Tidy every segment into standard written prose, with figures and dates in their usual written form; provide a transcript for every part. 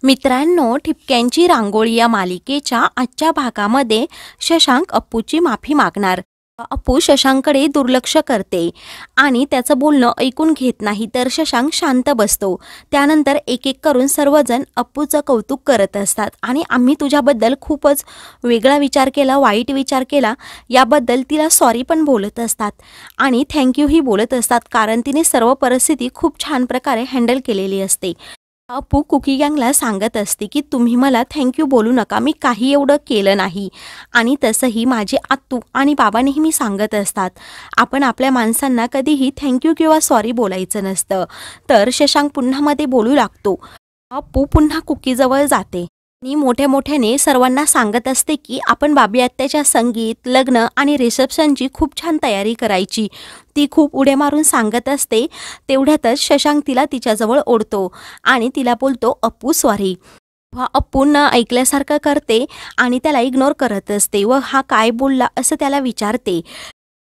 मित्रांनो, ठिपक्यांची रांगोळी या मालिकेच्या आजच्या भागामध्ये शशांक अप्पूची माफी मागणार. अप्पू शशांककडे दुर्लक्ष करते आणि त्याचं बोलणं ऐकून घेत नाही, तर शशांक शांत बसतो. त्यानंतर एक एक करून सर्वजण अप्पूचं कौतुक करत असतात आणि आम्ही तुझ्याबद्दल खूपच वेगळा विचार केला, वाईट विचार केला, याबद्दल तिला सॉरी पण बोलत असतात आणि थँक्यूही बोलत असतात, कारण तिने सर्व परिस्थिती खूप छान प्रकारे हँडल केलेली असते. अप्पू कुकी गँगला सांगत असते की तुम्ही मला थँक्यू बोलू नका, मी काही एवढं केलं नाही. आणि तसंही माझे आत्तू आणि बाबा नेहमी सांगत असतात, आपण आपल्या माणसांना कधीही थँक्यू किंवा सॉरी बोलायचं नसतं. तर शशांक पुन्हा मध्ये बोलू लागतो. अप्पू पुन्हा कुकीजवळ जाते आणि मोठ्याने सर्वांना सांगत असते की आपण बाबी आत्याच्या संगीत, लग्न आणि रिसेप्शनची खूप छान तयारी करायची. ती खूप उड्या मारून सांगत असते. तेवढ्यातच शशांक तिला तिच्याजवळ ओढतो आणि तिला बोलतो, अप्पू सॉरी. अप्पू न ऐकल्यासारखं करते आणि त्याला इग्नोर करत असते व हा काय बोलला असं त्याला विचारते.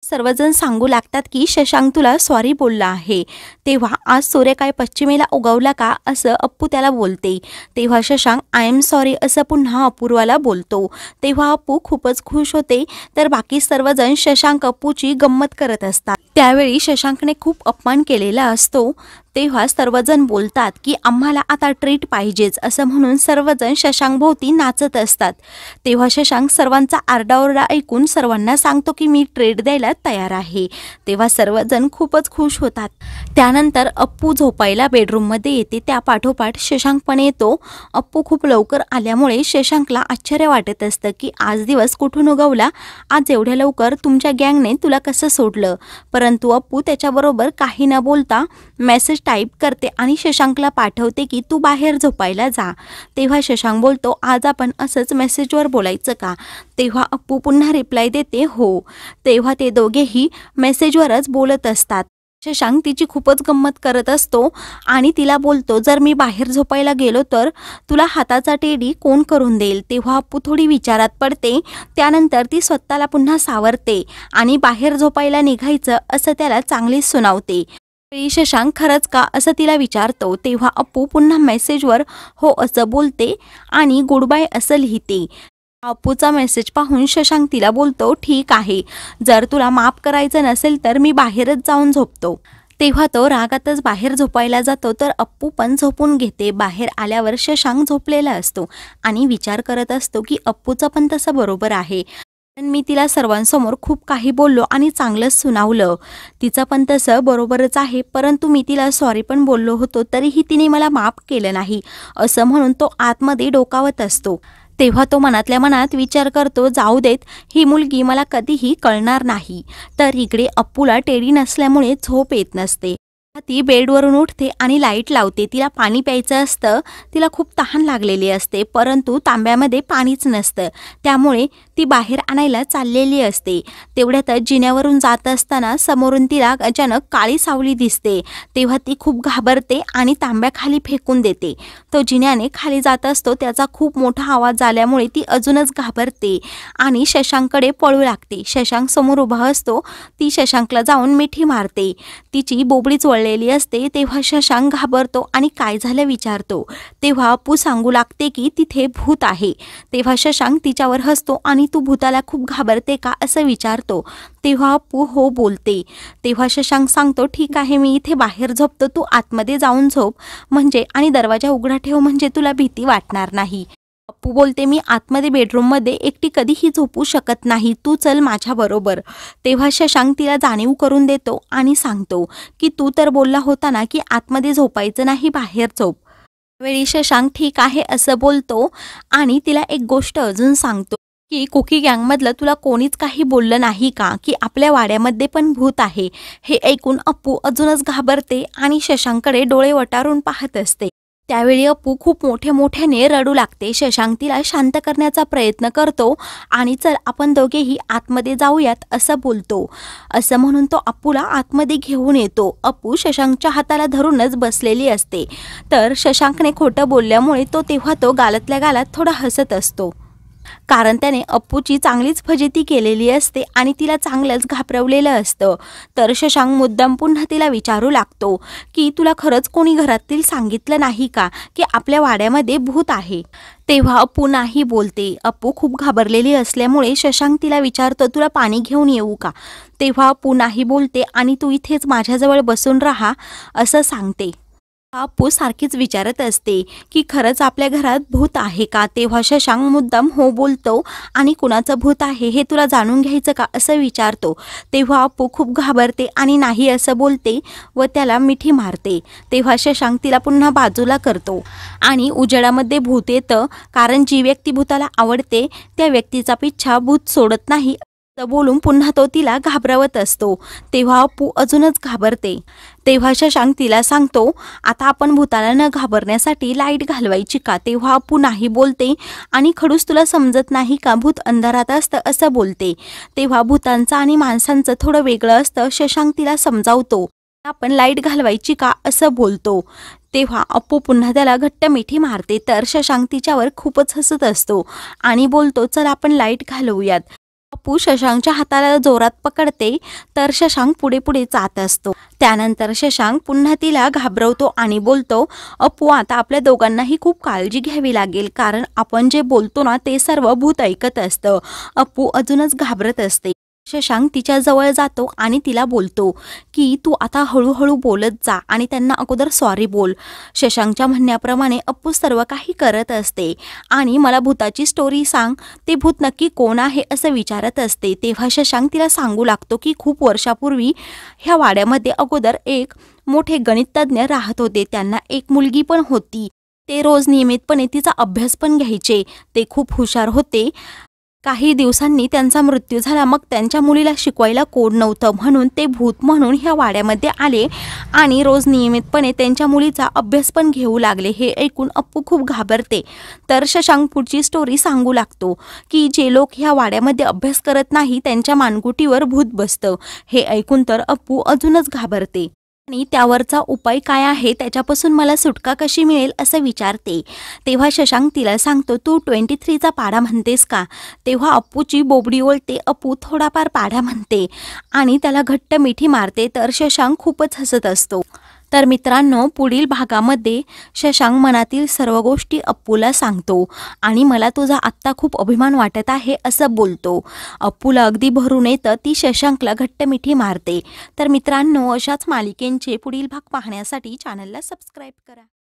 सर्वजण सांगू लागतात की शशांक तुला सॉरी बोलला आहे. तेव्हा आज सूर्य काय पश्चिमेला उगवला का असं अप्पू त्याला बोलते. तेव्हा शशांक आय एम सॉरी असं पुन्हा अपूर्वाला बोलतो. तेव्हा अप्पू खूपच खुश होते. तर बाकी सर्वजण शशांक अप्पूची गंमत करत असतात. त्यावेळी शशांकने खूप अपमान केलेला असतो. तेव्हा सर्वजण बोलतात की आम्हाला आता ट्रीट पाहिजेच असं म्हणून सर्वजण शशांकभोवती नाचत असतात. तेव्हा शशांक सर्वांचा आरडाओरडा ऐकून सर्वांना सांगतो की मी ट्रीट द्यायला तयार आहे. तेव्हा सर्वजण खूपच खुश होतात. त्यानंतर अप्पू झोपायला बेडरूममध्ये येते. त्या पाठोपाठ शशांक पण येतो. अप्पू खूप लवकर आल्यामुळे शशांकला आश्चर्य वाटत असतं की आज दिवस कुठून उगवला, आज एवढ्या लवकर तुमच्या गँगने तुला कसं सोडलं. परंतु अप्पू त्याच्याबरोबर काही न बोलता मेसेज टाईप करते आणि शशांकला पाठवते की तू बाहेर झोपायला जा. तेव्हा शशांक बोलतो, आज आपण असंच मेसेजवर बोलायचं का. तेव्हा अप्पू पुन्हा रिप्लाय देते हो. तेव्हा ते दोघेही मेसेजवरच बोलत असतात. शशांक तिची खूपच गंमत करत असतो आणि तिला बोलतो, जर मी बाहेर झोपायला गेलो तर तुला हाताचा टेडी कोण करून देईल. तेव्हा अप्पू थोडी विचारात पडते. त्यानंतर ती स्वतःला पुन्हा सावरते आणि बाहेर झोपायला निघायचं असं त्याला चांगलीच सुनावते. शशांक खरंच का असं तिला विचारतो. तेव्हा अप्पू पुन्हा मेसेजवर हो असं बोलते आणि गुड बाय असं लिहिते. अप्पूचा मेसेज पाहून शशांक तिला बोलतो, ठीक आहे, जर तुला माफ करायचं नसेल तर मी बाहेरच जाऊन झोपतो. तेव्हा तो रागातच बाहेर झोपायला जातो. तर अप्पू पण झोपून घेते. बाहेर आल्यावर शशांक झोपलेला असतो आणि विचार करत असतो की अप्पूचं पण तसं बरोबर आहे. मी तिला सर्वांसमोर खूप काही बोललो आणि चांगलंच सुनावलं. तिचं पण तसं बरोबरच आहे, परंतु मी तिला सॉरी पण बोललो होतो तरीही तिने मला माफ केलं नाही असं म्हणून तो आतमध्ये डोकावत असतो. तेव्हा तो मनातल्या मनात विचार करतो, जाऊ देत, ही मुलगी मला कधीही कळणार नाही. तर इकडे अप्पूला टेडी नसल्यामुळे झोप येत नसते. ती बेडवरून उठते आणि लाईट लावते. तिला पाणी प्यायचं असतं. तिला खूप तहान लागलेली असते, परंतु तांब्यामध्ये पाणीच नसतं. त्यामुळे ती बाहेर आणायला चाललेली असते. तेवढ्यातच जिन्यावरून जात असताना समोरून तिला अचानक काळी सावली दिसते. तेव्हा ती खूप घाबरते आणि तांब्या खाली फेकून देते. तो जिन्याने खाली जात असतो. त्याचा खूप मोठा आवाज झाल्यामुळे ती अजूनच घाबरते आणि शशांककडे पळू लागते. शशांक समोर उभा असतो. ती शशांकला जाऊन मिठी मारते. तिची बोबडीच वळलेली असते. तेव्हा शशांक घाबरतो आणि काय झालं विचारतो. तेव्हा अप्पू सांगू लागते की तिथे भूत आहे. तेव्हा शशांक तिच्यावर हसतो आणि तू भूताला खूप घाबरते का असं विचारतो. तेव्हा अप्पू हो बोलते. तेव्हा शशांक सांगतो, ठीक आहे, मी इथे बाहेर झोपतो, तू आतमध्ये जाऊन झोप म्हणजे आणि दरवाजा उघडा ठेव म्हणजे तुला भीती वाटणार नाही. अप्पू बोलते, मी आतमध्ये बेडरूममध्ये एकटी कधीही झोपू शकत नाही, तू चल माझ्या बरोबर. तेव्हा शशांक तिला जाणीव करून देतो आणि सांगतो की तू तर बोलला होता ना की आतमध्ये झोपायचं नाही, बाहेर झोप. त्यावेळी शशांक ठीक आहे असं बोलतो आणि तिला एक गोष्ट अजून सांगतो की कुकी गँगमधलं तुला कोणीच काही बोललं नाही का की आपल्या वाड्यामध्ये पण भूत आहे. हे ऐकून अप्पू अजूनच घाबरते आणि शशांककडे डोळे वटारून पाहत असते. त्यावेळी अप्पू खूप मोठ्याने रडू लागते. शशांक तिला शांत करण्याचा प्रयत्न करतो आणि चल आपण दोघेही आतमध्ये जाऊयात असं बोलतो. असं म्हणून तो अप्पूला आतमध्ये घेऊन येतो. अप्पू शशांकच्या हाताला धरूनच बसलेली असते. तर शशांकने खोटं बोलल्यामुळे तेव्हा तो गालातल्या गालात थोडा हसत असतो. कारण त्याने अप्पूची चांगलीच फजिती केलेली असते आणि तिला चांगलंच घाबरवलेलं असतं। तर शशांक मुद्दाम पुन्हा तिला विचारू लागतो की तुला खरंच कोणी घरातील सांगितलं नाही का की आपल्या वाड्यामध्ये भूत आहे? तेव्हा अप्पू नाही बोलते। अप्पू खूप घाबरलेली असल्यामुळे शशांक तिला विचारतो तुला पाणी घेऊन येऊ का? तेव्हा अप्पू नाही बोलते आणि तू इथेच माझ्याजवळ बसून राहा असं सांगते। अप्पू सारखीच विचारत असते की खरंच आपल्या घरात भूत आहे का? तेव्हा शशांक मुद्दाम हो बोलतो आणि कुणाचं भूत आहे हे तुला जाणून घ्यायचं का असं विचारतो। तेव्हा अप्पू खूप घाबरते आणि नाही असं बोलते व त्याला मिठी मारते। तेव्हा शशांक तिला पुन्हा बाजूला करतो आणि उजेडामध्ये भूत येतं, कारण जी व्यक्ती भूताला आवडते त्या व्यक्तीचा पिच्छा भूत सोडत नाही असं बोलून पुन्हा तो तिला घाबरवत असतो। तेव्हा अप्पू अजूनच घाबरते। तेव्हा शशांक तिला सांगतो आता आपण भूताला न घाबरण्यासाठी लाईट घालवायची का? तेव्हा अप्पू नाही बोलते आणि खडूस तुला समजत नाही का भूत अंधारात असतं असं बोलते। तेव्हा भूतांचं आणि माणसांचं थोडं वेगळं असतं। शशांक तिला समजावतो आपण लाईट घालवायची का असं बोलतो। तेव्हा अप्पू पुन्हा त्याला घट्ट मिठी मारते। तर शशांक तिच्यावर खूपच हसत असतो आणि बोलतो चल आपण लाईट घालवूयात। अप्पू शशांकच्या हाताला जोरात पकडते तर शशांक पुढे पुढे जात असतो। त्यानंतर शशांक पुन्हा तिला घाबरवतो आणि बोलतो अप्पू आता आपल्या दोघांनाही खूप काळजी घ्यावी लागेल, कारण आपण जे बोलतो ना ते सर्व भूत ऐकत असतं। अप्पू अजूनच घाबरत असते। शशांक तिच्या जवळ जातो आणि तिला बोलतो की तू आता हळूहळू बोलत जा आणि त्यांना अगोदर सॉरी बोल। शशांकच्या म्हणण्याप्रमाणे अप्पू सर्व काही करत असते आणि मला भूताची स्टोरी सांग, ते भूत नक्की कोण आहे असं विचारत असते। तेव्हा शशांक तिला सांगू लागतो की खूप वर्षापूर्वी ह्या वाड्यामध्ये अगोदर एक मोठे गणितज्ञ राहत होते। त्यांना एक मुलगी पण होती। ते रोज नियमितपणे तिचा अभ्यास पण घ्यायचे। ते खूप हुशार होते। काही दिवसांनी त्यांचा मृत्यू झाला। मग त्यांच्या मुलीला शिकवायला कोण नव्हतं म्हणून ते भूत म्हणून ह्या वाड्यामध्ये आले आणि रोज नियमितपणे त्यांच्या मुलीचा अभ्यास पण घेऊ लागले। हे ऐकून अप्पू खूप घाबरते। तर शशांक पुढची स्टोरी सांगू लागतो की जे लोक ह्या वाड्यामध्ये अभ्यास करत नाही त्यांच्या मानगुटीवर भूत बसतं। हे ऐकून तर अप्पू अजूनच घाबरते आणि त्यावरचा उपाय काय आहे, त्याच्यापासून मला सुटका कशी मिळेल असं विचारते। तेव्हा शशांक तिला सांगतो तू 23चा पाढा म्हणतेस का? तेव्हा अप्पूची बोबडी ओळते। अप्पू थोडाफार पाढा म्हणते आणि त्याला घट्ट मिठी मारते। तर शशांक खूपच हसत असतो। तर मित्रांनो पुढील भागामध्ये शशांक मनातील सर्व गोष्टी अप्पूला सांगतो आणि मला तुझा आत्ता खूप अभिमान वाटत आहे असं बोलतो। अप्पूला अगदी भरून येतं। ती शशांकला घट्ट मिठी मारते। तर मित्रांनो अशाच मालिकेंचे पुढील भाग पाहण्यासाठी चॅनलला सबस्क्राईब करा।